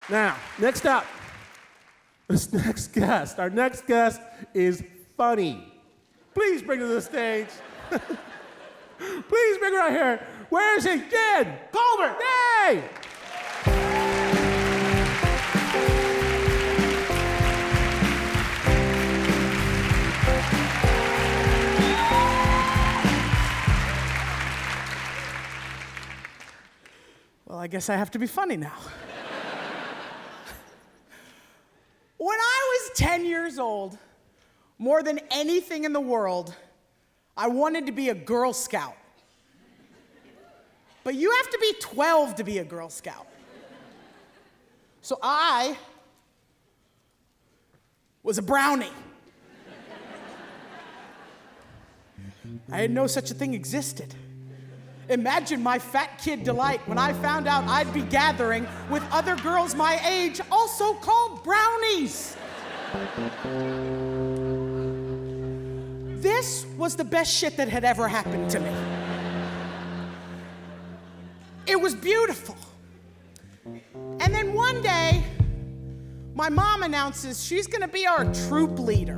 Now, next up, our next guest is funny. Please bring her to the stage. Please bring her out here. Where is he? Glynn Colbert. Yay! Well, I guess I have to be funny now. When I was 10 years old, more than anything in the world, I wanted to be a Girl Scout. But you have to be 12 to be a Girl Scout. So I was a brownie. I didn't know such a thing existed. Imagine my fat kid delight when I found out I'd be gathering with other girls my age, also called brownies. This was the best shit that had ever happened to me. It was beautiful. And then one day, my mom announces she's gonna be our troop leader.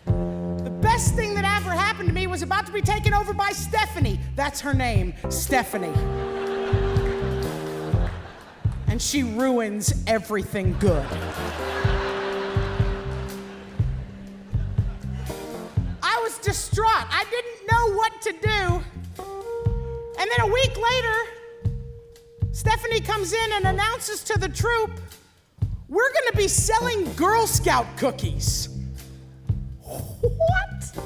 The best thing that ever happened to me was about to be taken over by Stephanie. That's her name, Stephanie. And she ruins everything good. I was distraught. I didn't know what to do. And then a week later, Stephanie comes in and announces to the troop, we're gonna be selling Girl Scout cookies. What?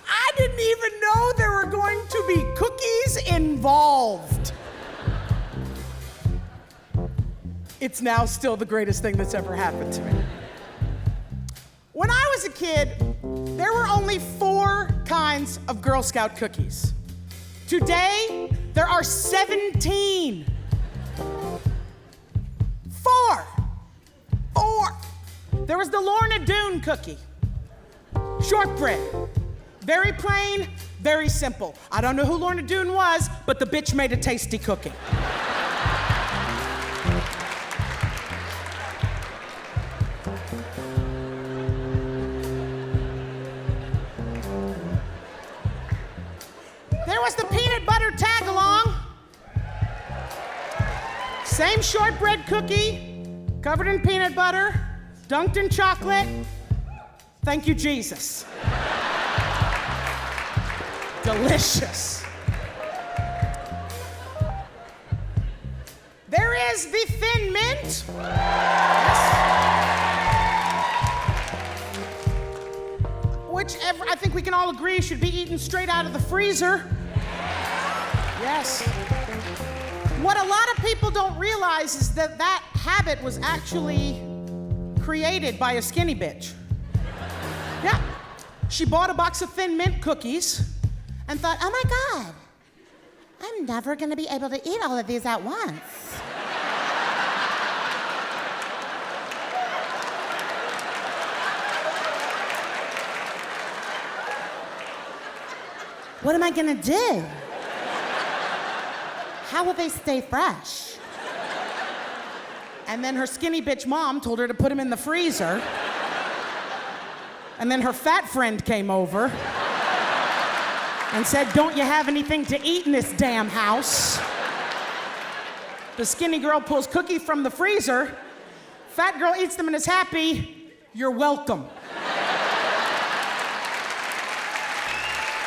I didn't even know there were going to be cookies involved. It's now still the greatest thing that's ever happened to me. When I was a kid, there were only 4 kinds of Girl Scout cookies. Today, there are 17. 4. There was the Lorna Doone cookie. Shortbread. Very plain, very simple. I don't know who Lorna Doone was, but the bitch made a tasty cookie. There was the peanut butter tag-along. Same shortbread cookie, covered in peanut butter, dunked in chocolate. Thank you, Jesus. Delicious. There is the Thin Mint. Yes. Which I think we can all agree should be eaten straight out of the freezer. Yes. What a lot of people don't realize is that that habit was actually created by a skinny bitch. Yeah. She bought a box of Thin Mint cookies and thought, oh my God, I'm never gonna be able to eat all of these at once. What am I gonna do? How will they stay fresh? And then her skinny bitch mom told her to put them in the freezer. And then her fat friend came over and said, don't you have anything to eat in this damn house? The skinny girl pulls cookie from the freezer. Fat girl eats them and is happy. You're welcome.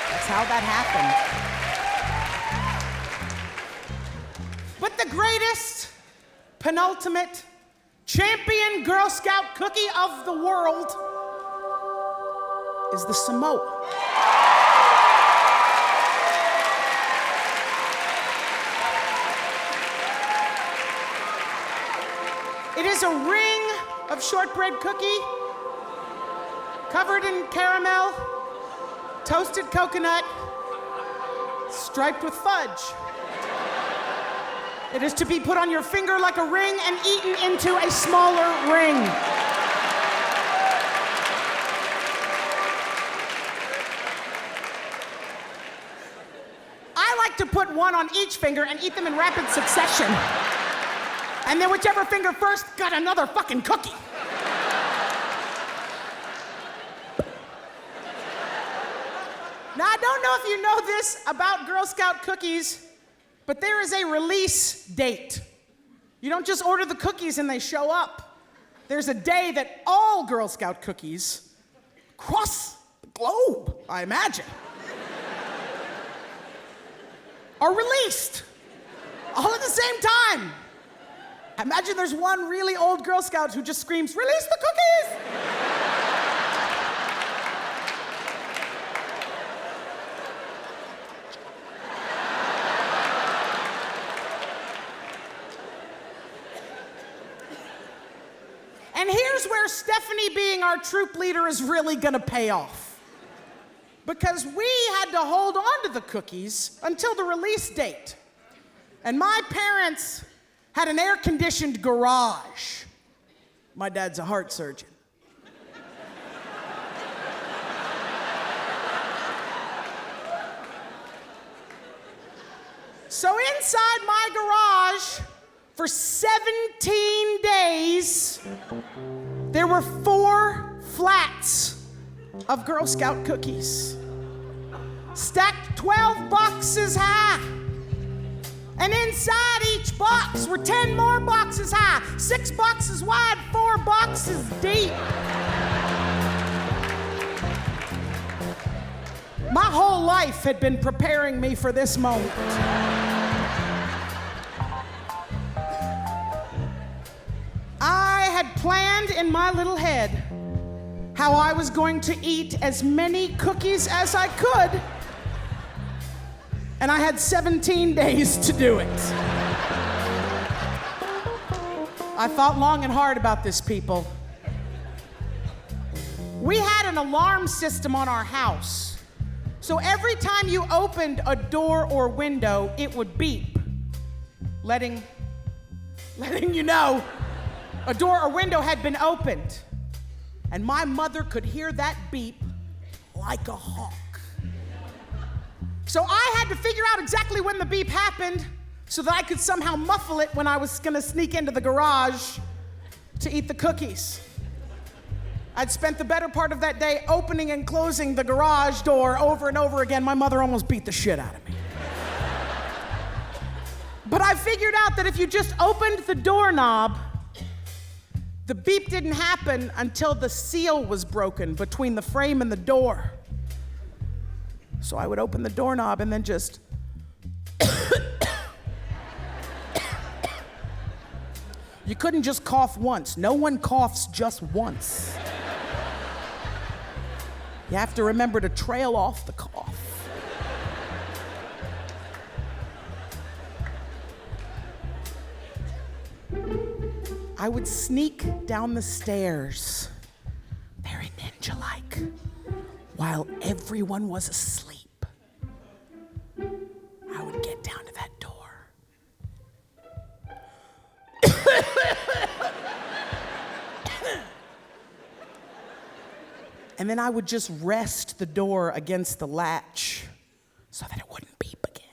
That's how that happened. But the greatest, penultimate, champion Girl Scout cookie of the world is the Samoa. It is a ring of shortbread cookie covered in caramel, toasted coconut, striped with fudge. It is to be put on your finger like a ring and eaten into a smaller ring. like to put one on each finger and eat them in rapid succession. And then whichever finger first got another fucking cookie. Now, I don't know if you know this about Girl Scout cookies, but there is a release date. You don't just order the cookies and they show up. There's a day that all Girl Scout cookies across the globe, I imagine, are released all at the same time. I imagine there's one really old Girl Scout who just screams, "Release the cookies!" And here's where Stephanie being our troop leader is really gonna pay off. Because we had to hold on to the cookies until the release date. And my parents had an air-conditioned garage. My dad's a heart surgeon. So inside my garage, for 17 days, there were 4 flats of Girl Scout cookies, stacked 12 boxes high. And inside each box were 10 more boxes high, 6 boxes wide, 4 boxes deep. My whole life had been preparing me for this moment. I had planned in my little head how I was going to eat as many cookies as I could, and I had 17 days to do it. I thought long and hard about this, people. We had an alarm system on our house, so every time you opened a door or window, it would beep, letting you know a door or window had been opened. And my mother could hear that beep like a hawk. So I had to figure out exactly when the beep happened so that I could somehow muffle it when I was gonna sneak into the garage to eat the cookies. I'd spent the better part of that day opening and closing the garage door over and over again. My mother almost beat the shit out of me. But I figured out that if you just opened the doorknob, the beep didn't happen until the seal was broken between the frame and the door. So I would open the doorknob and then just You couldn't just cough once. No one coughs just once. You have to remember to trail off the cough. I would sneak down the stairs, very ninja-like, while everyone was asleep. I would get down to that door. And then I would just rest the door against the latch so that it wouldn't beep again.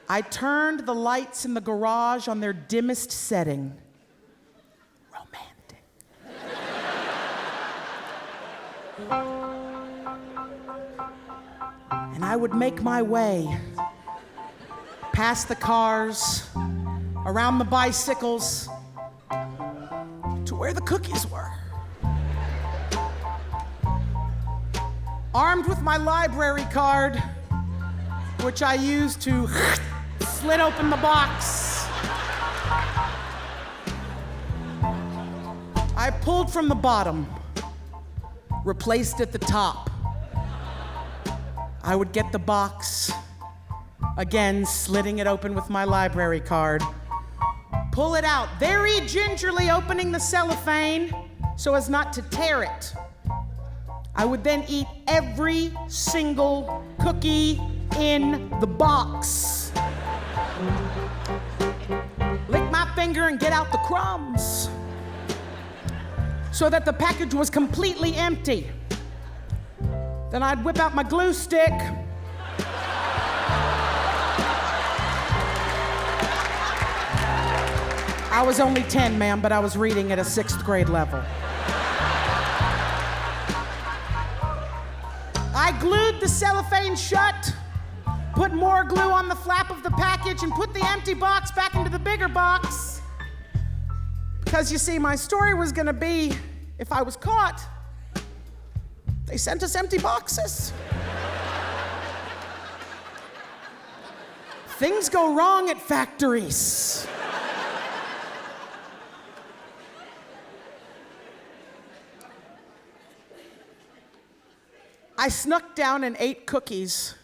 I turned the lights in the garage on their dimmest setting. Romantic. And I would make my way past the cars, around the bicycles, to where the cookies were. Armed with my library card, which I used to slit open the box. I pulled from the bottom, replaced at the top. I would get the box, again slitting it open with my library card, pull it out, very gingerly opening the cellophane so as not to tear it. I would then eat every single cookie in the box. Lick my finger and get out the crumbs so that the package was completely empty. Then I'd whip out my glue stick. I was only 10, ma'am, but I was reading at a 6th grade level. I glued the cellophane shut, put more glue on the flap of the package, and put the empty box back into the bigger box. Because you see, my story was gonna be, if I was caught, they sent us empty boxes. Things go wrong at factories. I snuck down and ate cookies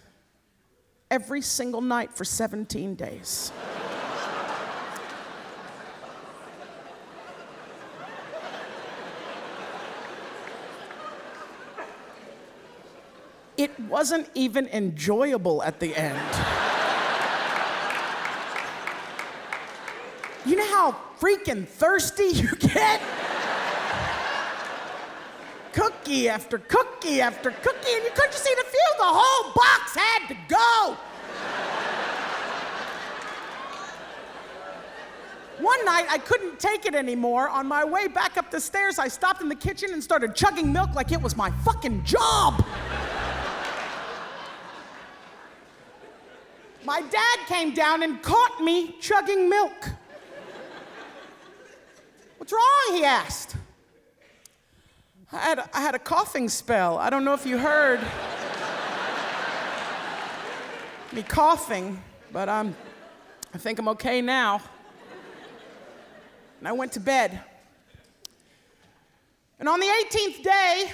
every single night for 17 days. It wasn't even enjoyable at the end. You know how freaking thirsty you get? Cookie after cookie after cookie, and you couldn't just eat a few, the whole box had to go. One night, I couldn't take it anymore. On my way back up the stairs, I stopped in the kitchen and started chugging milk like it was my fucking job. My dad came down and caught me chugging milk. What's wrong, he asked. I had a coughing spell. I don't know if you heard me coughing, but I think I'm okay now. And I went to bed. And on the 18th day,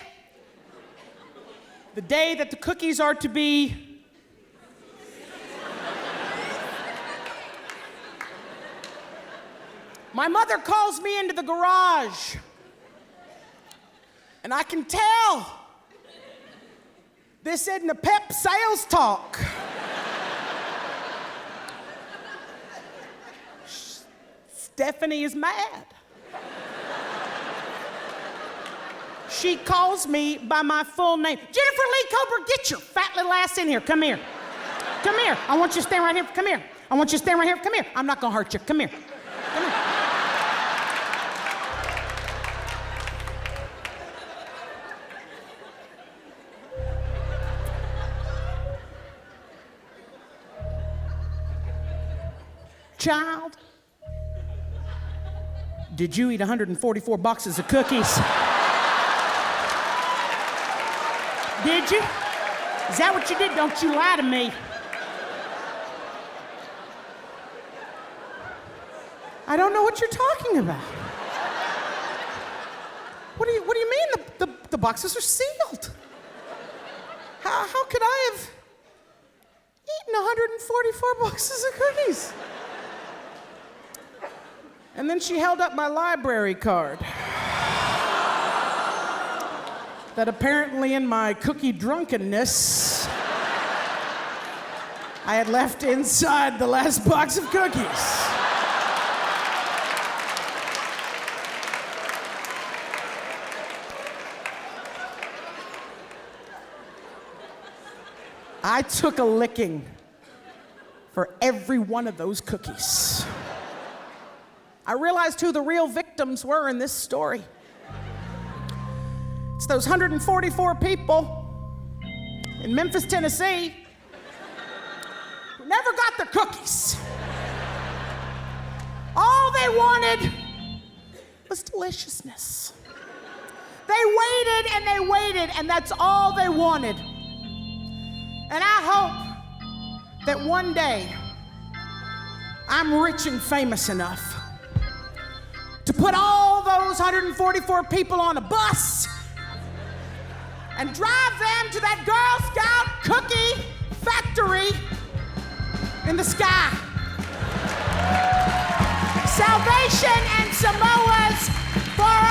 the day that the cookies are to be my mother calls me into the garage. And I can tell this isn't a pep sales talk. Stephanie is mad. She calls me by my full name. Jennifer Lee Cobra, get your fat little ass in here. Come here. Come here. I want you to stand right here. Come here. I want you to stand right here. Come here. I'm not gonna hurt you. Come here. Come here. Child, did you eat 144 boxes of cookies? Did you? Is that what you did? Don't you lie to me. I don't know what you're talking about. What do you mean the boxes are sealed? How could I have eaten 144 boxes of cookies? And then she held up my library card that apparently in my cookie drunkenness I had left inside the last box of cookies. I took a licking for every one of those cookies. I realized who the real victims were in this story. It's those 144 people in Memphis, Tennessee, who never got their cookies. All they wanted was deliciousness. They waited and they waited, and that's all they wanted. And I hope that one day I'm rich and famous enough to put all those 144 people on a bus and drive them to that Girl Scout cookie factory in the sky. Salvation and Samoas for